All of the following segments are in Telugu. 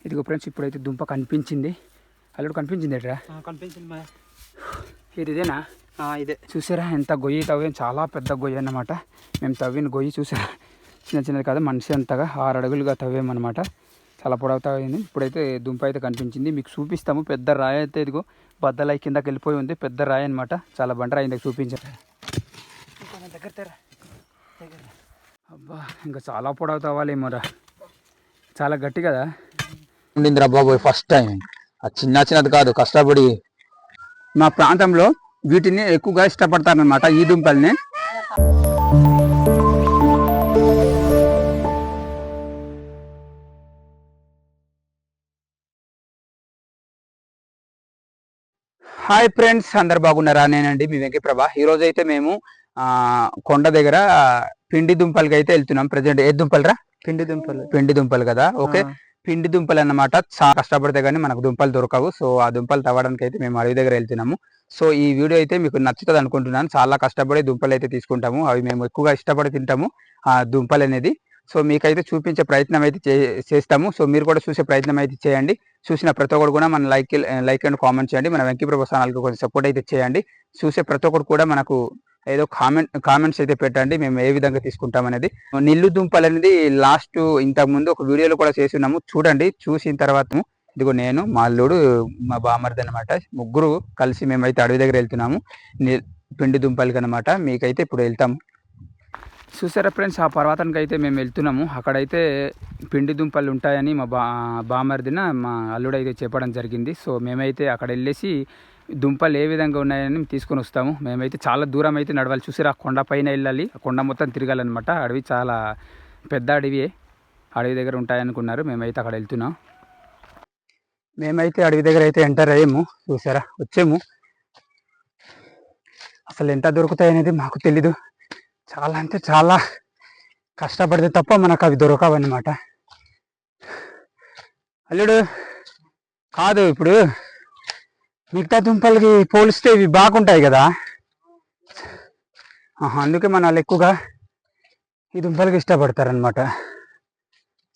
ఇదిగో ఫ్రెండ్స్ ఇప్పుడైతే దుంప కనిపించింది. అల్లుడు కనిపించింది ఎట్రా? కనిపించింది మా. ఇదేనా? ఇదే. చూసారా ఎంత గొయ్యి తవ్వాం, చాలా పెద్ద గొయ్యి అన్నమాట. మేము తవ్విన గొయ్యి చూసారా, చిన్న చిన్నది కాదు, మనిషి అంతగా 6 అడుగులుగా తవ్వామన్నమాట. చాలా పొడవు తవ్వింది. ఇప్పుడైతే దుంప అయితే కనిపించింది, మీకు చూపిస్తాము. పెద్ద రాయి అయితే ఇదిగో బద్దలై కిందకి వెళ్ళిపోయి ఉంది, పెద్ద రాయి అనమాట. చాలా బండరాయి ఇందాక చూపించారు. దగ్గర అబ్బా, ఇంకా చాలా పొడవు తవ్వాలేమోరా, చాలా గట్టి కదా ఉండిందిరా బాబోయ్. ఫస్ట్ టైం చిన్నది కాదు, కష్టపడి. మా ప్రాంతంలో వీటిని ఎక్కువగా ఇష్టపడతారనమాట, ఈ దుంపల్ని. హాయ్ ఫ్రెండ్స్, అందరు బాగున్నారా? నేనండి మీ వెంకటప్రభ. ఈరోజు అయితే మేము కొండ దగ్గర పిండి దుంపలకి అయితే వెళ్తున్నాం. ప్రజెంట్ ఏ దుంపలు రా? పిండి దుంపలు కదా. ఓకే, పిండి దుంపలు అన్నమాట. చాలా కష్టపడితే కానీ మనకు దుంపలు దొరకవు. సో ఆ దుంపలు తవ్వడానికి అయితే మేము అడవి దగ్గర వెళ్తున్నాము. సో ఈ వీడియో అయితే మీకు నచ్చుతుంది అనుకుంటున్నాను. చాలా కష్టపడి దుంపలు అయితే తీసుకుంటాము, అవి మేము ఎక్కువగా ఇష్టపడి తింటాము ఆ దుంపలు అనేది. సో మీకైతే చూపించే ప్రయత్నం అయితే చేస్తాము. సో మీరు కూడా చూసే ప్రయత్నం అయితే చేయండి. చూసిన ప్రతి ఒక్కరు కూడా మన లైక్ అండ్ కామెంట్ చేయండి. మన వెంకటప్రభ ఛానల్కి కొంచెం సపోర్ట్ అయితే చేయండి. చూసే ప్రతి ఒక్కరు కూడా మనకు ఏదో కామెంట్స్ అయితే పెట్టండి, మేము ఏ విధంగా తీసుకుంటాం అనేది. నిల్లు దుంపలు అనేది లాస్ట్ ఇంతకు ముందు ఒక వీడియోలో కూడా చేసి ఉన్నాము, చూడండి. చూసిన తర్వాత ఇదిగో నేను, మా అల్లుడు, మా బామర్ది అనమాట, ముగ్గురు కలిసి మేమైతే అడవి దగ్గర వెళ్తున్నాము పిండి దుంపలకి అనమాట. మీకైతే ఇప్పుడు వెళ్తాము. చూసారా ఫ్రెండ్స్, ఆ పర్వతానికి అయితే మేము వెళ్తున్నాము. అక్కడైతే పిండి దుంపలు ఉంటాయని మా బామర్దిన మా అల్లుడు అయితే చెప్పడం జరిగింది. సో మేమైతే అక్కడ వెళ్ళేసి దుంపలు ఏ విధంగా ఉన్నాయని తీసుకొని వస్తాము. మేమైతే చాలా దూరం అయితే నడవాలి. చూసారా, కొండ పైన వెళ్ళాలి, ఆ కొండ మొత్తం తిరగాలన్నమాట. అడవి చాలా పెద్ద అడవియే, అడవి దగ్గర ఉంటాయనుకున్నారు. మేమైతే అక్కడ వెళ్తున్నాం. మేమైతే అడవి దగ్గర అయితే ఎంటర్ అయ్యాము. చూసారా, వచ్చాము. అసలు ఎంత దొరుకుతాయి అనేది మాకు తెలీదు. చాలా అంటే చాలా కష్టపడితే తప్ప మనకు అవి దొరకవన్నమాట. అల్లుడు కాదు, ఇప్పుడు మిగతా దుంపలకి పోలిస్తే ఇవి బాగుంటాయి కదా, అందుకే మన వాళ్ళు ఎక్కువగా ఈ దుంపలకి ఇష్టపడతారనమాట.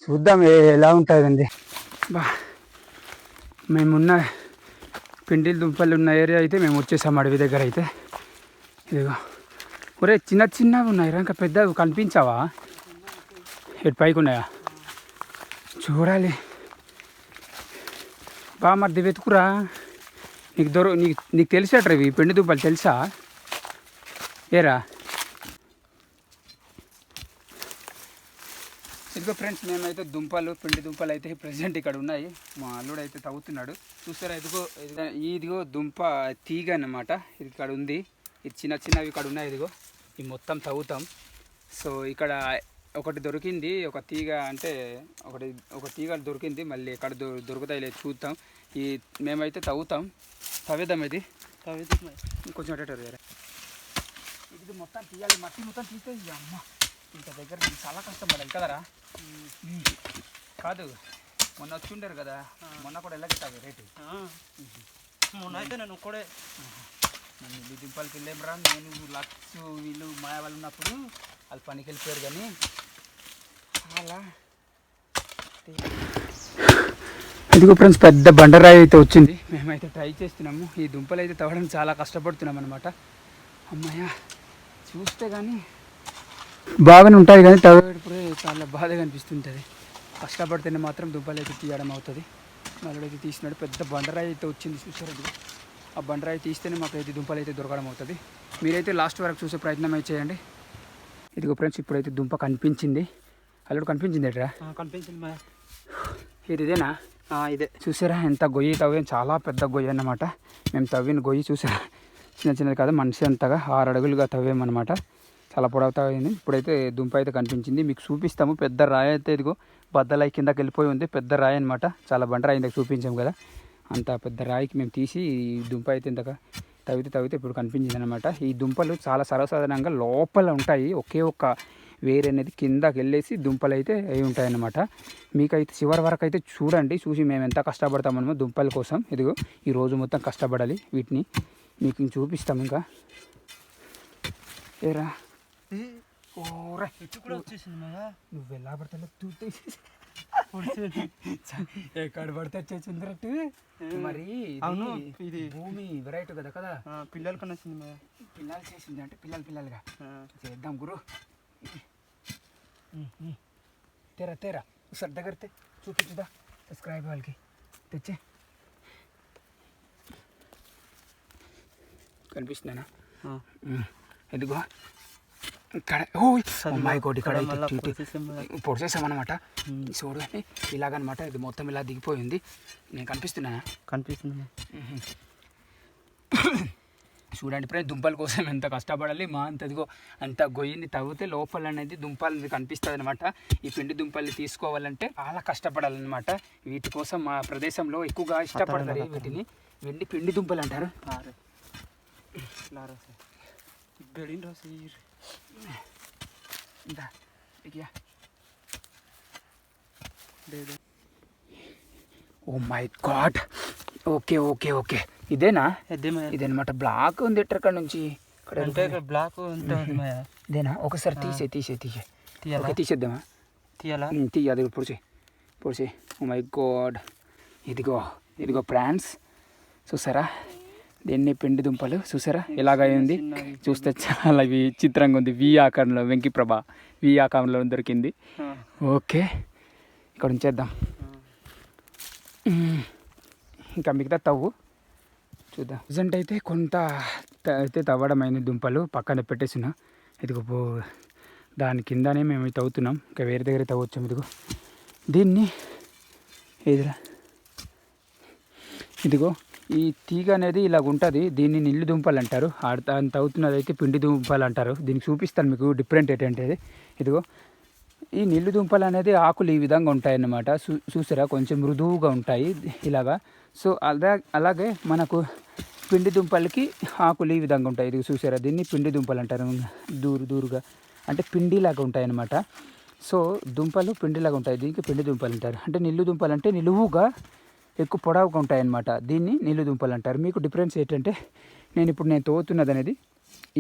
చూద్దాం ఎలా ఉంటుందండి. మేమున్న పిండి దుంపలు ఉన్న ఏరియా అయితే మేము వచ్చేసాం అడవి దగ్గర అయితే. ఇదిగో ఒరే, చిన్న చిన్నవి ఉన్నాయి, ఇంకా పెద్దవి కనిపించావా? ఎటు పైకి ఉన్నాయా? చూడాలి. బాగా మరి వెతుకురా, నీకు తెలిసేట్రా ఇవి పిండి దుంపలు, తెలుసా? ఏరా ఇదిగో ఫ్రెండ్స్, మేమైతే పిండి దుంపలు అయితే ప్రజెంట్ ఇక్కడ ఉన్నాయి. మా అల్లుడు అయితే తవ్వుతున్నాడు. చూస్తారా, ఇదిగో దుంప తీగ అన్నమాట. ఇది ఇక్కడ ఉంది. ఇది చిన్న చిన్నవి ఇక్కడ ఉన్నాయి. ఇదిగో ఇవి మొత్తం తవ్వుతాం. సో ఇక్కడ ఒకటి దొరికింది, ఒక తీగ, అంటే ఒక తీగ దొరికింది. మళ్ళీ ఎక్కడ దొరుకుతాయి లేదు చూద్దాం. మేమైతే తవ్వుతాం. తవ్వేద్దాం. ఇది కొంచెం అటేటారు వేరే. ఇది మొత్తం తీయాలి, మట్టి మొత్తం తీస్తే అమ్మ ఇంత దగ్గర చాలా కష్టపడాలి కదరా. కాదు, మొన్న వచ్చి ఉండరు కదా, మొన్న కూడా ఎలాగెట్టావు రేటు? మొన్న అయితే నేను ఒక్కడే ఇల్లు దింపాలకి వెళ్ళామరా. నేను లక్స్ వీళ్ళు మాయ వాళ్ళు ఉన్నప్పుడు వాళ్ళు పనికి వెళ్ళిపోయారు. కానీ అలా ఇదిగో ఫ్రెండ్స్, పెద్ద బండరాయి అయితే వచ్చింది. మేమైతే ట్రై చేస్తున్నాము. ఈ దుంపలు అయితే తవ్వడం చాలా కష్టపడుతున్నాం అనమాట. అమ్మాయ చూస్తే కానీ బాగానే ఉంటాయి, కానీ తవ్వేటప్పుడే చాలా బాధగా అనిపిస్తుంటుంది. కష్టపడితేనే మాత్రం దుంపలు అయితే తీయడం అవుతుంది. నలుడైతే తీసినాడు. పెద్ద బండరాయి అయితే వచ్చింది, చూసారు. ఆ బండరాయి తీస్తేనే మాకు అయితే దుంపలు అయితే దొరకడం అవుతుంది. మీరైతే లాస్ట్ వరకు చూసే ప్రయత్నం అయితే చేయండి. ఇదిగో ఫ్రెండ్స్, ఇప్పుడైతే దుంప కనిపించింది. అల్లుడు కనిపించింది ఎట్రా? కనిపించింది మా. ఇదేనా? ఇదే. చూసారా ఎంత గొయ్యి తవ్వాం, చాలా పెద్ద గొయ్యి అన్నమాట. మేము తవ్విన గొయ్యి చూసారా, చిన్న చిన్నది కాదు, మనిషి అంతగా 6 అడుగులుగా తవ్వామన్నమాట. చాలా పొడవు తవ్వింది. ఇప్పుడైతే దుంప అయితే కనిపించింది, మీకు చూపిస్తాము. పెద్ద రాయి అయితే ఇదిగో బద్దలై కిందకి వెళ్ళిపోయి ఉంది, పెద్ద రాయి అనమాట. చాలా బండరాయి ఇందాక చూపించాము కదా, అంత పెద్ద రాయికి మేము తీసి ఈ దుంప అయితే ఇంతగా తవ్వితే ఇప్పుడు కనిపించింది అనమాట. ఈ దుంపలు చాలా సర్వసాధారణంగా లోపల ఉంటాయి. ఒకే ఒక్క వేరు అనేది కిందకి వెళ్ళేసి దుంపలు అయితే అవి ఉంటాయన్నమాట. మీకైతే చివరి వరకు అయితే చూడండి, చూసి మేము ఎంత కష్టపడతామన్నమో దుంపల కోసం. ఇదిగో ఈ రోజు మొత్తం కష్టపడాలి వీటిని, మీకు చూపిస్తాం. ఇంకా ఏరా, ఓరా కూడా వచ్చేసింది. నువ్వు ఎలా పడతా ఎక్కడ పడితే చేసిందిరట్టు మరి అవును ఇది భూమి వెరైటీ కదా కదా పిల్లల కన్నా వచ్చింది మాయ. పిల్లలు చేసింది అంటే పిల్లలుగా చేద్దాం గురు. తేరా తేరా ఒకసారి దగ్గర చూపించుదా సబ్స్క్రైబ్ వాళ్ళకి తెచ్చే కనిపిస్తుందేనా? ఎదుగో ఇక్కడ మై కోటి ఇక్కడ పొడిచేసామన్నమాట. చూడు ఇలాగనమాట, ఇది మొత్తం ఇలా దిగిపోయింది. నేను కనిపిస్తున్నానా? కనిపిస్తుంది. చూడండి ఫ్రెండ్స్, దుంపల కోసం ఎంత కష్టపడాలి. మా అంత ఇదిగో అంత గొయ్యిని తవ్వితే లోపల అనేది దుంపలు కనిపిస్తుంది అనమాట. ఈ పిండి దుంపల్ని తీసుకోవాలంటే చాలా కష్టపడాలన్నమాట. వీటి కోసం మా ప్రదేశంలో ఎక్కువగా ఇష్టపడతారు వీటిని. వెండి పిండి దుంపలు అంటారు. Oh my god, okay okay okay ఇదేనా? ఇదనమాట. బ్లాక్ ఉంది ఎక్కడ నుంచి బ్లాక్ ఇదేనా? ఒకసారి తీసే ఓకే తీసేద్దామా? తీయాలి పొడిచి. ఓ మై గాడ్, ఇదిగో ఫ్రాన్స్ చూసారా? దీన్ని పిండి దుంపలు చూసారా ఎలాగ ఉంది? చూస్తే చాలా విచిత్రంగా ఉంది. వి ఆకారంలో వెంకిప్రభ వి ఆకారంలో దొరికింది. ఓకే ఇక్కడ ఉంచేద్దాం. ఇంకా మిగతా తవ్వు చూద్దాం. ప్రజెంట్ అయితే కొంత అయితే తవ్వడమైన దుంపలు పక్కన పెట్టేసిన. ఇదిగో దాని కిందనే మేము తవ్వుతున్నాం. ఇంకా వేరే దగ్గర తవ్వచ్చాం. ఇదిగో దీన్ని ఇదిగో ఈ తీగ అనేది ఇలాగ ఉంటుంది. దీన్ని నిల్లు దుంపలు అంటారు. తవ్వుతున్నది అయితే పిండి దుంపలు అంటారు. దీనికి చూపిస్తాను మీకు డిఫరెంట్ ఏంటంటే. ఇదిగో ఈ నిల్లు దుంపలు అనేది ఆకులు ఈ విధంగా ఉంటాయన్నమాట. చూసారా కొంచెం మృదువుగా ఉంటాయి ఇలాగా. సో అలాగే మనకు పిండి దుంపలకి ఆకులు ఈ విధంగా ఉంటాయి. ఇది చూసారా, దీన్ని పిండి దుంపలు అంటారు. దూరుగా అంటే పిండిలాగా ఉంటాయి అన్నమాట. సో దుంపలు పిండిలాగా ఉంటాయి, దీనికి పిండి దుంపలు అంటారు. అంటే నిల్లు దుంపలు అంటే నిలువుగా ఎక్కువ పొడవుగా ఉంటాయి అన్నమాట. దీన్ని నిల్లు దుంపలు అంటారు. మీకు డిఫరెన్స్ ఏంటంటే నేను తవ్వుతున్నది అనేది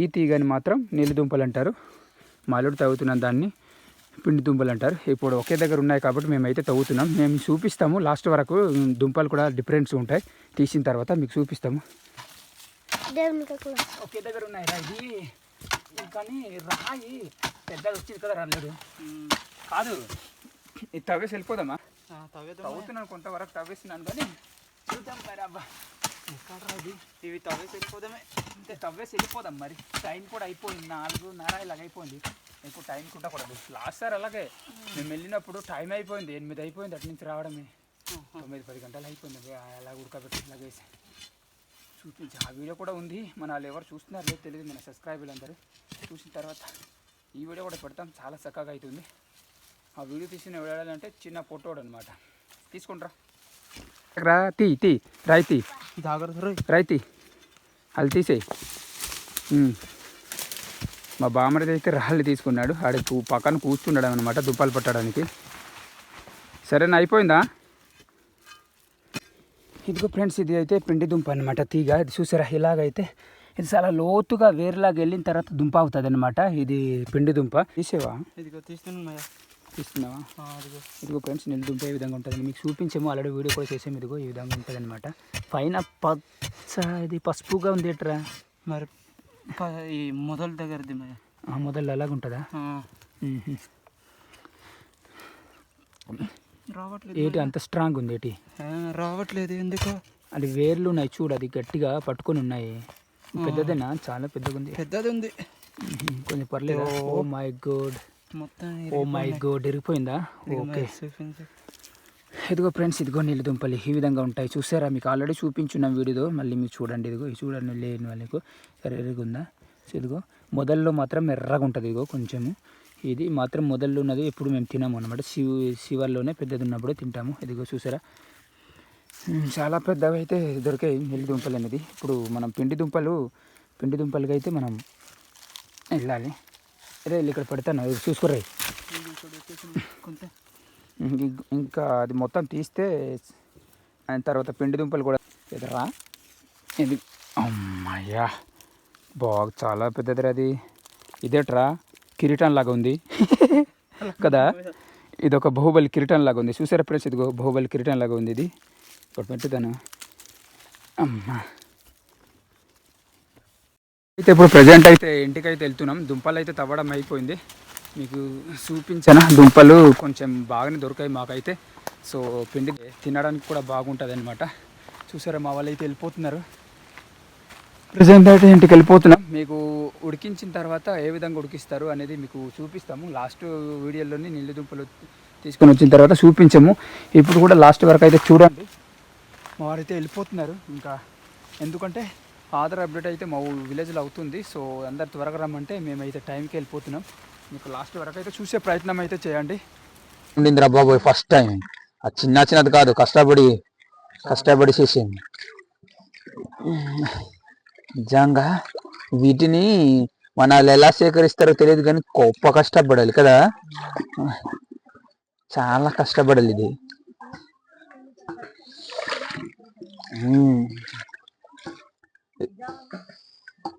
ఈ తీగని మాత్రం నిల్లు దుంపలు అంటారు. మాలుడు తవ్వుతున్న దాన్ని పిండి దుంపలు అంటారు. ఇప్పుడు ఒకే దగ్గర ఉన్నాయి కాబట్టి మేమైతే తవ్వుతున్నాం. మేము చూపిస్తాము లాస్ట్ వరకు. దుంపలు కూడా డిఫరెన్స్ ఉంటాయి. తీసిన తర్వాత మీకు చూపిస్తాము. ఒకే దగ్గర ఉన్నాయి ఇది కానీ రాయి పెద్దగా వచ్చింది కదా రాలేదు కాదు. ఇది తవ్వేసి వెళ్ళిపోదామా? తవ్వుతున్నాను కొంతవరకు తవ్వేస్తున్నాను కానీ చూద్దాం మరి. అబ్బా ఎక్కడరాది ఇవి తవ్వేసి వెళ్ళిపోదామే. అంటే తవ్వేసి వెళ్ళిపోదాం మరి. టైం కూడా అయిపోయింది, 4:30 ఇలాగ అయిపోయింది. ఎక్కువ టైం కూడా కూడదు. లాస్ట్ సార్ అలాగే మేము వెళ్ళినప్పుడు టైం అయిపోయింది, 8 అయిపోయింది. అటు నుంచి రావడమే 9-10 గంటలు అయిపోయింది. అలా ఉడకబెట్టి ఇలాగ వేసి చూపించి ఆ వీడియో కూడా ఉంది. మన వాళ్ళు ఎవరు చూస్తున్నారు లేదు తెలియదు, మన సబ్స్క్రైబర్లు అందరూ చూసిన తర్వాత ఈ వీడియో కూడా పెడతాం. చాలా చక్కగా అవుతుంది. ఆ వీడియో తీసిన వెళ్ళాలంటే చిన్న ఫోటోడు అనమాట. తీసుకుంటారా రాయితీ అది తీసేయి. మా బామ్మడిది అయితే రాళ్ళు తీసుకున్నాడు. ఆడ పక్కన కూర్చున్నాడు అనమాట దుంపలు పట్టడానికి. సరేనా, అయిపోయిందా? ఇదిగో ఫ్రెండ్స్, ఇది అయితే పిండి దుంప అనమాట. తీగ ఇది చూసారా ఇలాగైతే ఇది చాలా లోతుగా వేరులాగా వెళ్ళిన తర్వాత దుంప అవుతుంది అనమాట. ఇది పిండి దుంప. తీసేవా? తీస్తున్నావా? ఇదిగో ఫ్రెండ్స్, నిల్లు దుంప ఏ విధంగా ఉంటుంది మీకు చూపించాము. ఆల్రెడీ వీడియో కూడా చేసాము. ఇదిగో ఈ విధంగా ఉంటుంది అనమాట. పైన ఇది పసుపుగా ఉంది ఎట్రా మరి. ఈ మొదల దగ్గరది మొదలు అలాగ ఉంటుందా? రావట్లేదు. ఏంటి అంత స్ట్రాంగ్ ఉంది? ఏంటి రావట్లేదు ఎందుకో? అది వేర్లు ఉన్నాయి చూడు, అది గట్టిగా పట్టుకొని ఉన్నాయి. పెద్దదేనా? చాలా పెద్దగా ఉంది. పెద్దది ఉంది కొంచెం పర్లేదు. ఓ మై గాడ్, మొత్తం ఇరిగిపోయిందా? ఓకే. ఇదిగో ఫ్రెండ్స్, ఇదిగో నీళ్ళు దుంపలు ఈ విధంగా ఉంటాయి. చూసారా? మీకు ఆల్రెడీ చూపించున్నాం వీడియో. మళ్ళీ మీకు చూడండి. ఇదిగో చూడండి, లేని వాళ్ళకు ఎర్రగా ఉందా? సో ఇదిగో మొదల్లో మాత్రం ఎర్రగా ఉంటుంది. ఇదిగో కొంచెము ఇది మాత్రం మొదల్లో ఉన్నది ఎప్పుడు మేము తినము అనమాట. శివర్లోనే పెద్దది ఉన్నప్పుడే తింటాము. ఇదిగో చూసారా, చాలా పెద్దవి అయితే దొరికాయి నీళ్ళు దుంపలు అనేది. ఇప్పుడు మనం పిండి దుంపలకి అయితే మనం వెళ్ళాలి. అరే ఇక్కడ పెడతాను, చూసుకోరాయి. ఇంకా అది మొత్తం తీస్తే తర్వాత పిండి దుంపలు కూడా ఎదరా. ఇది అమ్మయ్యా, బాగా చాలా పెద్దదిరా అది. ఇదేట్రా కిరీటం లాగా ఉంది కదా. ఇది ఒక బాహుబలి కిరీటం లాగా ఉంది. చూసారా ఫ్రెండ్స్, ఇదిగో బాహుబలి కిరీటం లాగా ఉంది. ఇది ఇక్కడ పెట్టుతాను. అమ్మా అయితే ఇప్పుడు ప్రజెంట్ అయితే ఇంటికైతే వెళ్తున్నాం. దుంపలు అయితే తవ్వడం అయిపోయింది. మీకు చూపించాను, దుంపలు కొంచెం బాగానే దొరికాయి మాకైతే. సో పిండి తినడానికి కూడా బాగుంటుంది అనమాట. చూసారా మా వాళ్ళు అయితే వెళ్ళిపోతున్నారు. ప్రజెంట్ అయితే ఇంటికి వెళ్ళిపోతున్నాం. మీకు ఉడికించిన తర్వాత ఏ విధంగా ఉడికిస్తారు అనేది మీకు చూపిస్తాము. లాస్ట్ వీడియోలోని నీళ్ళు దుంపలు తీసుకొని వచ్చిన తర్వాత చూపించాము. ఇప్పుడు కూడా లాస్ట్ వరకు అయితే చూడండి. మా వారైతే వెళ్ళిపోతున్నారు. ఇంకా ఎందుకంటే ఆధార్ అప్డేట్ అయితే మా విలేజ్లో అవుతుంది. సో అందరు త్వరగా రమ్మంటే మేమైతే టైంకి వెళ్ళిపోతున్నాం. మీకు లాస్ట్ వరకు అయితే చూసే ప్రయత్నం అయితే చేయండి. ఉండిందిరా బాబోయ్ ఫస్ట్ టైం. అది చిన్నది కాదు, కష్టపడి చేసింది. నిజంగా వీటిని మన ఎలా సేకరిస్తారో తెలియదు కానీ గొప్ప కష్టపడాలి కదా, చాలా కష్టపడాలి ఇది.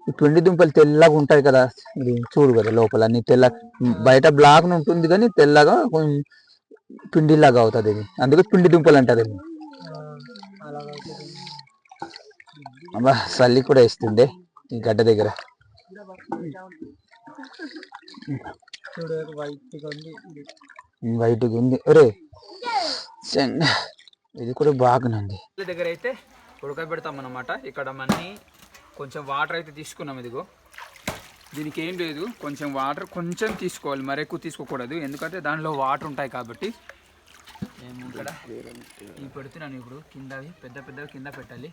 ఈ పిండి దుంపలు తెల్లగా ఉంటాయి కదా, ఇది చూడు కదా లోపల అన్ని తెల్ల, బయట బ్లాక్ ఉంటుంది కానీ తెల్లగా కొంచెం పిండిలాగా అవుతుంది ఇది, అందుకే పిండి దుంపలు అంటారు ఇది. అబ్బా చల్లి కూడా వేస్తుండే ఈ గడ్డ దగ్గర. వైట్గా ఉంది. ఒరే ఇది కూడా బాగుంది. దగ్గర అయితే ఉడకబెడతాం అన్నమాట. ఇక్కడ మన్ని కొంచెం వాటర్ అయితే తీసుకున్నాం. ఇదిగో దీనికి ఏం లేదు, కొంచెం వాటర్ కొంచెం తీసుకోవాలి, మరి ఎక్కువ తీసుకోకూడదు, ఎందుకంటే దానిలో వాటర్ ఉంటాయి కాబట్టి. మేము ఇక్కడ ఇవి పెడుతున్నాను. ఇప్పుడు కిందవి పెద్దవి కింద పెట్టాలి.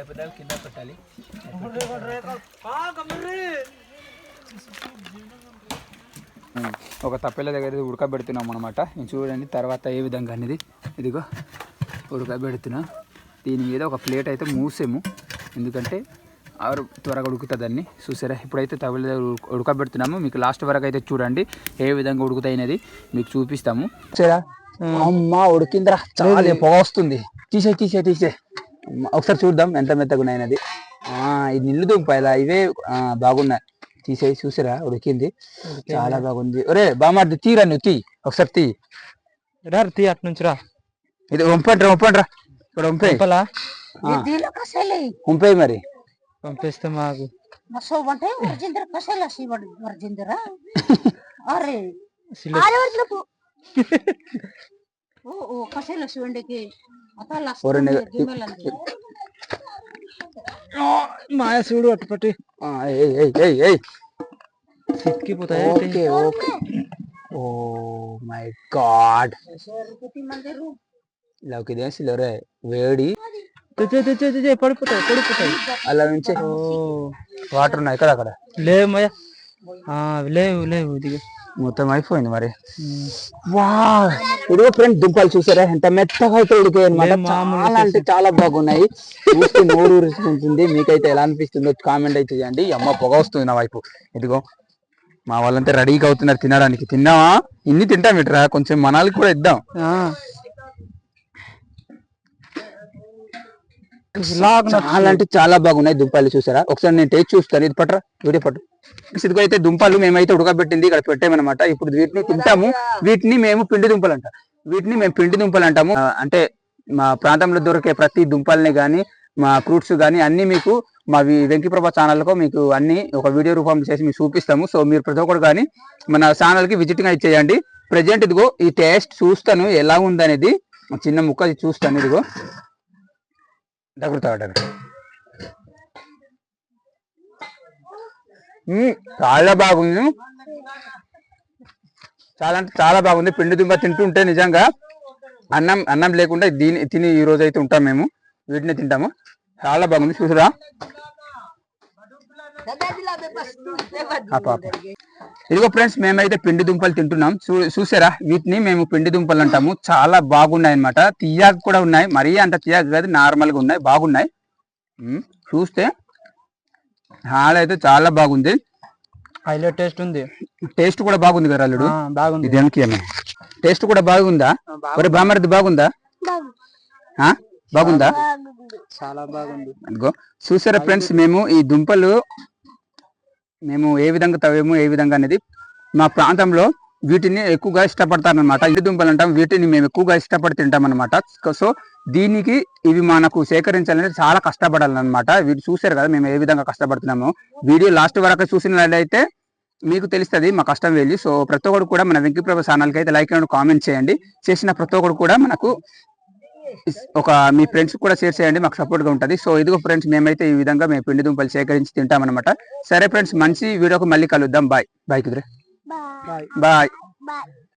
పెద్దవి కింద పెట్టాలి. ఒక తప్పెల దగ్గర ఉడకబెడుతున్నాం అనమాట. చూడండి తర్వాత ఏ విధంగా అనేది. ఇదిగో ఉడకబెడుతున్నాం. దీని మీద ఒక ప్లేట్ అయితే మూసాము, ఎందుకంటే ఆరు త్వరగా ఉడుకుతుందని. చూసారా ఇప్పుడైతే తవ్వల దగ్గర ఉడకబెడుతున్నాము. మీకు లాస్ట్ వరకు అయితే చూడండి ఏ విధంగా ఉడుకుతాయి అనేది మీకు చూపిస్తాము. చూసారా అమ్మా ఉడికిందిరా, చాలా పొగ వస్తుంది. తీసే ఒకసారి చూద్దాం ఎంత మెత్తగా ఉన్నాయన్నది. ఇది నిల్లు దుంపాయలా, ఇవే బాగున్నాయి. తీసేయి చూసారా ఉడికింది, చాలా బాగుంది. ఒరే బామార్ది తీరా, నువ్వు తీ ఒకసారి తీ అటు నుంచి రా. ఇది వంపండి రా ఇక్కడ వంపేయి మరి. పంపిస్తే మాకు మాయ చూడు అటుపట్టి సిక్కిపోతాయి. ఓ మై గాడ్, ఇలాకి రే వేడి పడిపోతాయి అలా నుంచి వాటర్ ఉన్నాయి కదా అక్కడ. లేవు మయ్యా, లేవు దిగు. మొత్తం అయిపోయింది మరి. వా ఇదిగో ఫ్రెండ్స్ దుంపలు చూసారా ఎంత మెత్తగా అయితే ఉడికాయి అనమాట. చాలా అంటే చాలా బాగున్నాయి. చూస్తే నోరు ఊరుకుంటుంది. మీకైతే ఎలా అనిపిస్తుందో కామెంట్ అయితే చేయండి. అమ్మ పొగ వస్తుంది నా వైపు. ఇదిగో మా వాళ్ళంతా రెడీగా అవుతున్నారు తినడానికి. తిన్నావా? ఇన్ని తింటాం ఇట్రా, కొంచెం మనాలకి కూడా ఇద్దాం. చాలా అంటే చాలా బాగున్నాయి దుంపలు చూసారా. ఒకసారి నేను టేస్ట్ చూస్తాను. ఇది పట్టరా, వీడియో పట్టు. ఇదిగో అయితే దుంపలు మేమైతే ఉడకబెట్టింది ఇక్కడ పెట్టామన్నమాట. ఇప్పుడు వీటిని తింటాము. వీటిని మేము పిండి దుంపలు అంటాము. అంటే మా ప్రాంతంలో దొరికే ప్రతి దుంపల్ని కానీ మా ఫ్రూట్స్ కానీ అన్ని మీకు మా వెంకీప్రభ ఛానల్కు మీకు అన్ని ఒక వీడియో రూపంలో చేసి మీకు చూపిస్తాము. సో మీరు ప్రతి ఒక్కరు కానీ మన ఛానల్కి విజిటింగ్ అయితే చేయండి. ప్రజెంట్ ఇదిగో ఈ టేస్ట్ చూస్తాను ఎలా ఉందనేది. చిన్న ముక్క చూస్తాను. ఇదిగో దగ్గర చాలా బాగుంది. చాలా అంటే చాలా బాగుంది. పిండి దుంప తింటుంటే నిజంగా అన్నం లేకుండా దీన్ని తిని ఈ రోజు అయితే ఉంటాం. మేము వీటిని తింటాము. చాలా బాగుంది చూసారా. ఇదిగో ఫ్రెండ్స్ మేమైతే పిండి దుంపలు తింటున్నాం. చూసారా వీటిని మేము పిండి దుంపలు అంటాము. చాలా బాగున్నాయి అన్నమాట. తీయగా కూడా ఉన్నాయి, మరీ అంత తీయగా కాదు, నార్మల్ గా ఉన్నాయి, బాగున్నాయి. చూస్తే అయితే చాలా బాగుంది. హైలైట్ టేస్ట్ ఉంది. టేస్ట్ కూడా బాగుంది కదా అల్లుడు. బాగుంది. టేస్ట్ కూడా బాగుందా? మరి బామర్ది బాగుందా? బాగుందా? చాలా బాగుంది. అదిగో చూసారా ఫ్రెండ్స్, మేము ఈ దుంపలు మేము ఏ విధంగా తవ్వేము ఏ విధంగా అనేది మా ప్రాంతంలో వీటిని ఎక్కువగా ఇష్టపడతారనమాట. ఇంటి దుంపలు అంటాం, వీటిని మేము ఎక్కువగా ఇష్టపడి తింటాం అనమాట. సో దీనికి ఇవి మనకు సేకరించాలంటే చాలా కష్టపడాలన్నమాట. వీటి చూసారు కదా మేము ఏ విధంగా కష్టపడుతున్నాము. వీడియో లాస్ట్ వరకు చూసినట్లయితే మీకు తెలుస్తుంది మా కష్టం వెళ్ళి. సో ప్రతి ఒక్కరు కూడా మన వెంకీప్రభ ఛానల్కి అయితే లైక్ అండ్ కామెంట్ చేయండి. చేసిన ప్రతి ఒక్కరు కూడా మనకు మీ ఫ్రెండ్స్ కూడా షేర్ చేయండి, మాకు సపోర్ట్ గా ఉంటుంది. సో ఇదిగో ఫ్రెండ్స్, మేమైతే ఈ విధంగా మేము పిండి దుంపలు సేకరించి తింటామన్నమాట. సరే ఫ్రెండ్స్, మంచి వీడియోకి మళ్ళీ కలుద్దాం. బాయ్ బాయ్ కుదిరే బాయ్.